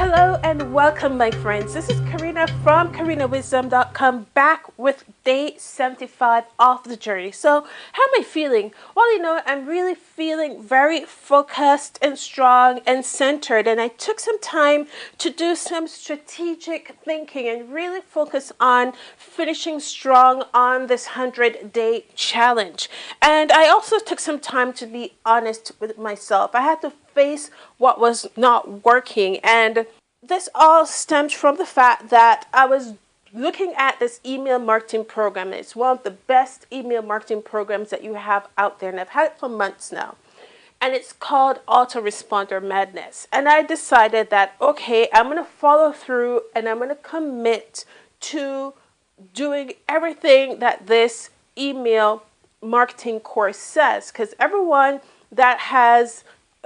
Hello and welcome, my friends. This is Karina from KarinaWisdom.com, back with day 75 of the journey. So how am I feeling? Well, I'm really feeling very focused and strong and centered, and I took some time to do some strategic thinking and really focus on finishing strong on this 100-day challenge. And I also took some time to be honest with myself. I had to face what was not working, and this all stems from the fact that I was looking at this email marketing program. It's one of the best email marketing programs that you have out there, and I've had it for months now. And it's called Autoresponder Madness. And I decided that, okay, I'm going to follow through and I'm going to commit to doing everything that this email marketing course says, because everyone that has,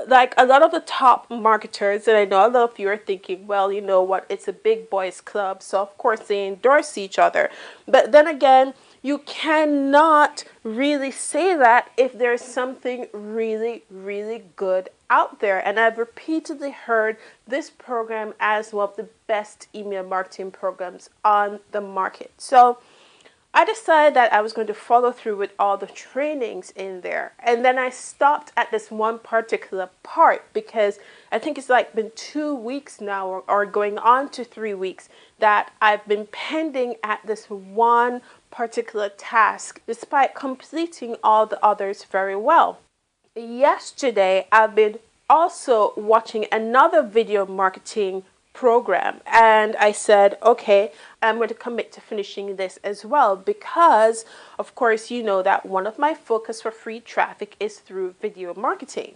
like, a lot of the top marketers, and I know a lot of you are thinking, well, you know what, it's a big boys club, so of course they endorse each other. But then again, you cannot really say that if there's something really, really good out there. And I've repeatedly heard this program as one of the best email marketing programs on the market. So I decided that I was going to follow through with all the trainings in there. And then I stopped at this one particular part because I think it's like been 2 weeks now or going on to 3 weeks that I've been pending at this one particular task despite completing all the others very well. Yesterday, I've been also watching another video marketing program, and I said, okay, I'm going to commit to finishing this as well because, of course, you know that one of my focus for free traffic is through video marketing.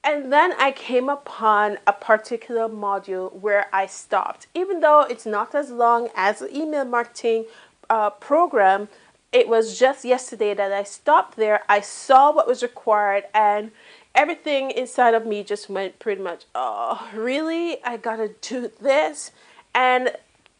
And then I came upon a particular module where I stopped. Even though it's not as long as the email marketing program, it was just yesterday that I stopped there. I saw what was required, and everything inside of me just went pretty much, oh, really? I gotta do this? And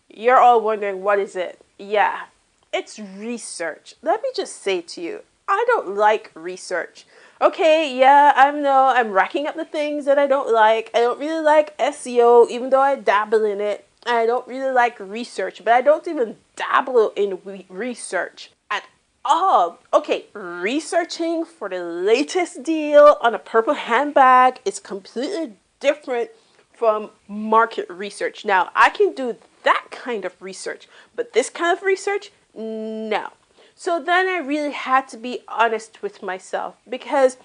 you're all wondering, what is it? Yeah, it's research. Let me just say to you, I don't like research. Okay, yeah, I'm racking up the things that I don't like. I don't really like SEO, even though I dabble in it. I don't really like research, but I don't even dabble in research at all. Okay, researching for the latest deal on a purple handbag is completely different from market research. Now, I can do that kind of research, but this kind of research, no. So then I really had to be honest with myself because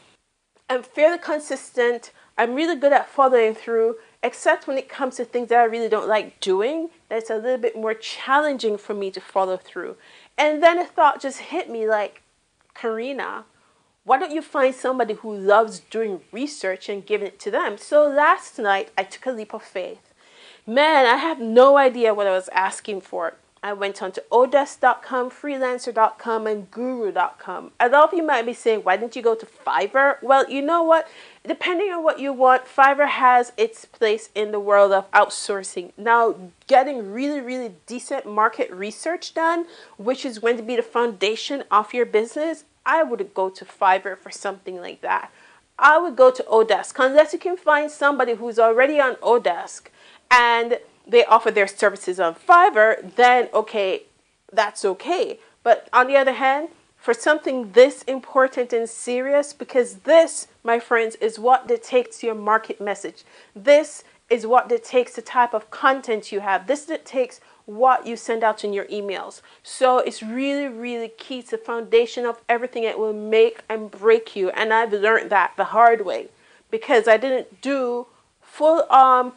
I'm fairly consistent. I'm really good at following through, except when it comes to things that I really don't like doing. That's a little bit more challenging for me to follow through. And then a thought just hit me like, Karina, why don't you find somebody who loves doing research and giving it to them? So last night, I took a leap of faith. Man, I have no idea what I was asking for. I went on to Odesk.com, Freelancer.com, and Guru.com. A lot of you might be saying, why didn't you go to Fiverr? Well, you know what? Depending on what you want, Fiverr has its place in the world of outsourcing. Now, getting really, really decent market research done, which is going to be the foundation of your business, I would go to Fiverr for something like that. I would go to Odesk, unless you can find somebody who's already on Odesk and they offer their services on Fiverr, then okay, that's okay. But on the other hand, for something this important and serious, because this, my friends, is what dictates your market message. This is what dictates the type of content you have. This dictates what you send out in your emails. So it's really, really key. It's the foundation of everything. It will make and break you. And I've learned that the hard way because I didn't do full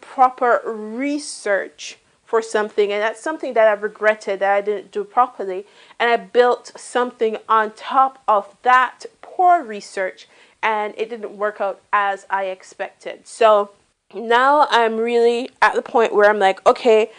proper research for something, and that's something that I've regretted that I didn't do properly, and I built something on top of that poor research, and it didn't work out as I expected. So now I'm really at the point where I'm like, okay,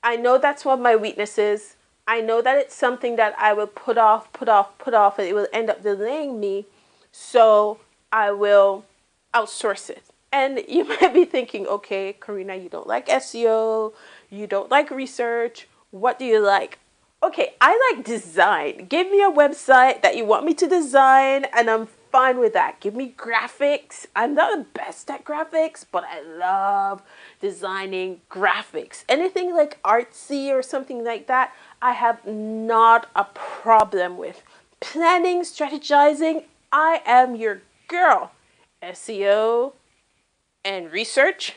I know that's one of my weaknesses. I know that it's something that I will put off, and it will end up delaying me, so I will outsource it. And you might be thinking, okay, Karina, you don't like SEO, you don't like research, what do you like? Okay, I like design. Give me a website that you want me to design, and I'm fine with that. Give me graphics. I'm not the best at graphics, but I love designing graphics. Anything like artsy or something like that, I have not a problem with. Planning, strategizing, I am your girl. SEO and research,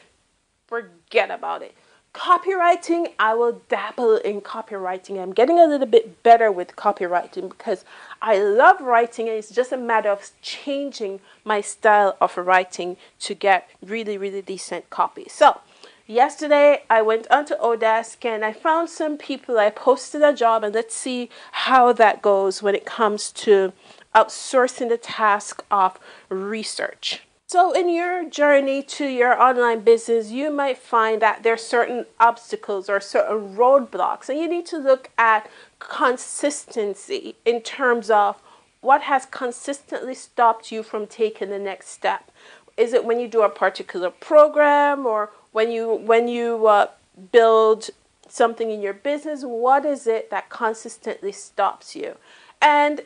forget about it. Copywriting, I will dabble in copywriting. I'm getting a little bit better with copywriting because I love writing, and it's just a matter of changing my style of writing to get really, really decent copy. So yesterday I went onto Odesk and I found some people. I posted a job, and let's see how that goes when it comes to outsourcing the task of research. So in your journey to your online business, you might find that there are certain obstacles or certain roadblocks, and you need to look at consistency in terms of what has consistently stopped you from taking the next step. Is it when you do a particular program, or when you build something in your business? What is it that consistently stops you? And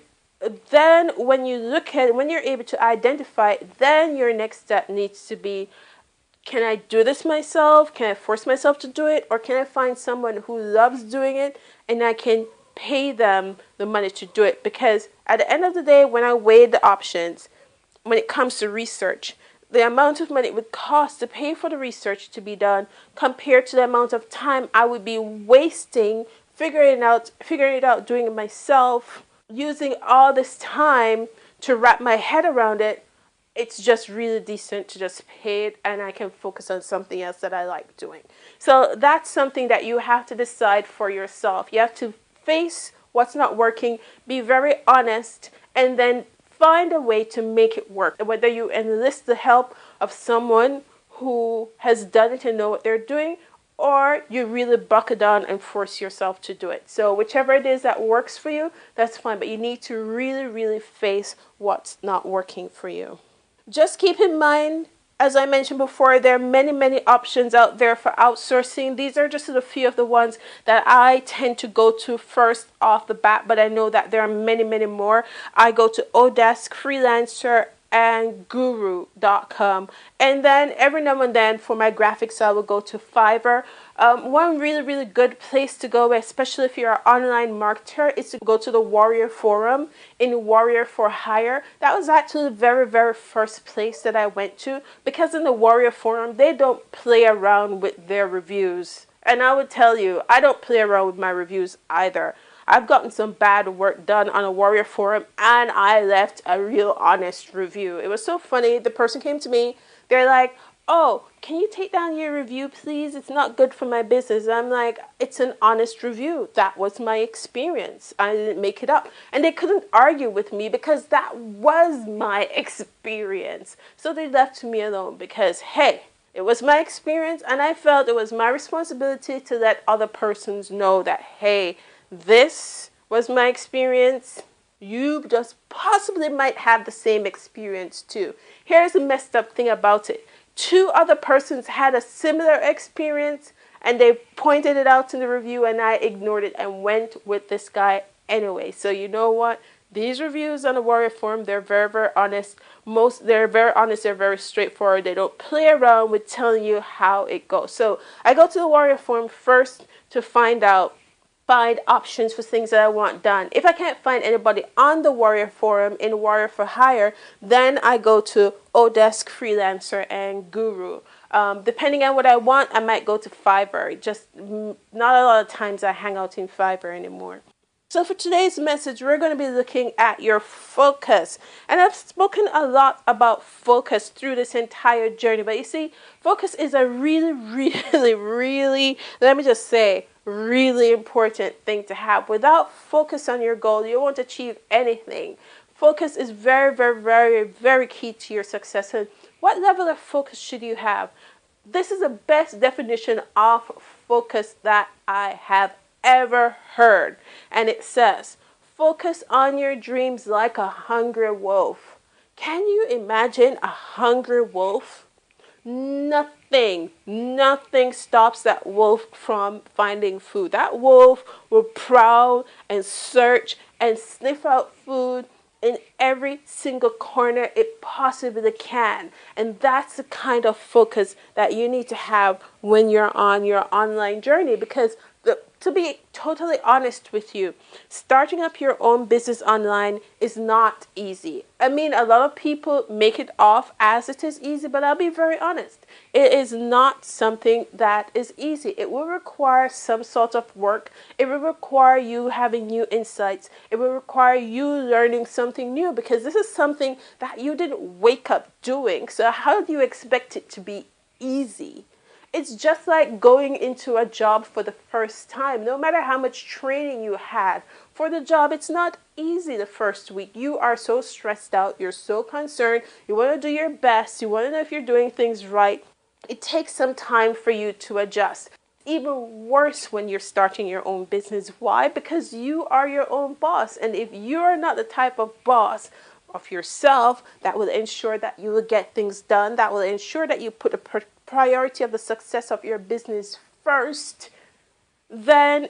then when you look at it, when you're able to identify it, then your next step needs to be, can I do this myself? Can I force myself to do it? Or can I find someone who loves doing it and I can pay them the money to do it? Because at the end of the day, when I weigh the options, when it comes to research, the amount of money it would cost to pay for the research to be done compared to the amount of time I would be wasting figuring it out, doing it myself, using all this time to wrap my head around it, it's just really decent to just pay it, and I can focus on something else that I like doing. So that's something that you have to decide for yourself. You have to face what's not working, be very honest, and then find a way to make it work. Whether you enlist the help of someone who has done it and know what they're doing, or you really buckle down and force yourself to do it. So whichever it is that works for you, that's fine. But you need to really, really face what's not working for you. Just keep in mind, as I mentioned before, there are many, many options out there for outsourcing. These are just a few of the ones that I tend to go to first off the bat, but I know that there are many, many more. I go to Odesk, Freelancer, and Guru.com, and then every now and then for my graphics I will go to Fiverr. One really, really good place to go, especially if you're an online marketer, is to go to the Warrior Forum in Warrior for Hire. That was actually the very, very first place that I went to, because in the Warrior Forum they don't play around with their reviews. And I would tell you, I don't play around with my reviews either. I've gotten some bad work done on a Warrior Forum, and I left a real honest review. It was so funny. The person came to me. They're like, oh, can you take down your review, please? It's not good for my business. I'm like, it's an honest review. That was my experience. I didn't make it up. And they couldn't argue with me because that was my experience. So they left me alone because, hey, it was my experience, and I felt it was my responsibility to let other persons know that, hey, this was my experience. You just possibly might have the same experience too. Here's the messed up thing about it. 2 other persons had a similar experience, and they pointed it out in the review, and I ignored it and went with this guy anyway. So you know what? These reviews on the Warrior Forum, they're very, very honest. They're very honest, they're very straightforward. They don't play around with telling you how it goes. So I go to the Warrior Forum first to find options for things that I want done. If I can't find anybody on the Warrior Forum in Warrior for Hire, then I go to Odesk, Freelancer, and Guru. Depending on what I want, I might go to Fiverr. Just not a lot of times I hang out in Fiverr anymore. So for today's message, we're going to be looking at your focus. And I've spoken a lot about focus through this entire journey. But you see, focus is a really, really, really, let me just say, really important thing to have. Without focus on your goal, you won't achieve anything. Focus is very, very, very, very key to your success. And what level of focus should you have? This is the best definition of focus that I have ever heard. And it says, focus on your dreams like a hungry wolf. Can you imagine a hungry wolf? Nothing stops that wolf from finding food. That wolf will prowl and search and sniff out food in every single corner it possibly can. And that's the kind of focus that you need to have when you're on your online journey, because to be totally honest with you, starting up your own business online is not easy. I mean, a lot of people make it off as it is easy, but I'll be very honest. It is not something that is easy. It will require some sort of work. It will require you having new insights. It will require you learning something new, because this is something that you didn't wake up doing. So how do you expect it to be easy? It's just like going into a job for the first time. No matter how much training you had for the job, it's not easy the first week. You are so stressed out. You're so concerned. You want to do your best. You want to know if you're doing things right. It takes some time for you to adjust. Even worse when you're starting your own business. Why? Because you are your own boss. And if you're not the type of boss of yourself that will ensure that you will get things done, that will ensure that you put a priority of the success of your business first, then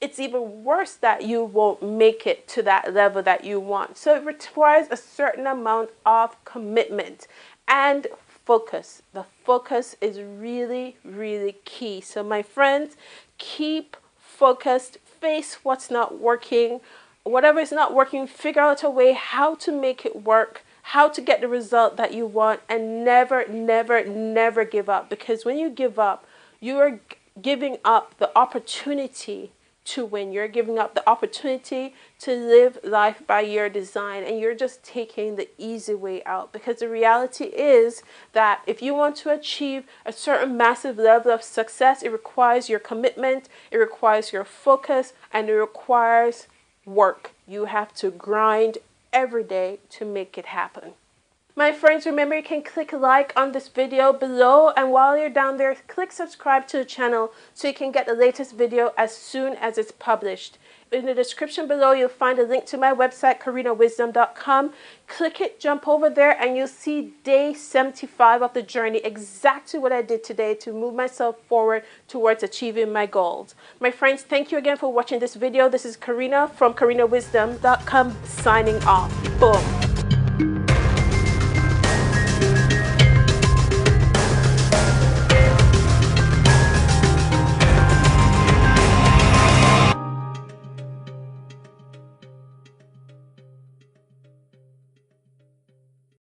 it's even worse that you won't make it to that level that you want. So it requires a certain amount of commitment and focus. The focus is really, really key. So my friends, keep focused, face what's not working. Whatever is not working, figure out a way how to make it work, how to get the result that you want, and never, never, never give up. Because when you give up, you are giving up the opportunity to win. You're giving up the opportunity to live life by your design, and you're just taking the easy way out. Because the reality is that if you want to achieve a certain massive level of success, it requires your commitment, it requires your focus, and it requires work. You have to grind every day to make it happen. My friends, remember you can click like on this video below, and while you're down there, click subscribe to the channel so you can get the latest video as soon as it's published. In the description below, you'll find a link to my website, karinawisdom.com. Click it, jump over there, and you'll see day 75 of the journey, exactly what I did today to move myself forward towards achieving my goals. My friends, thank you again for watching this video. This is Karina from karinawisdom.com signing off. Boom.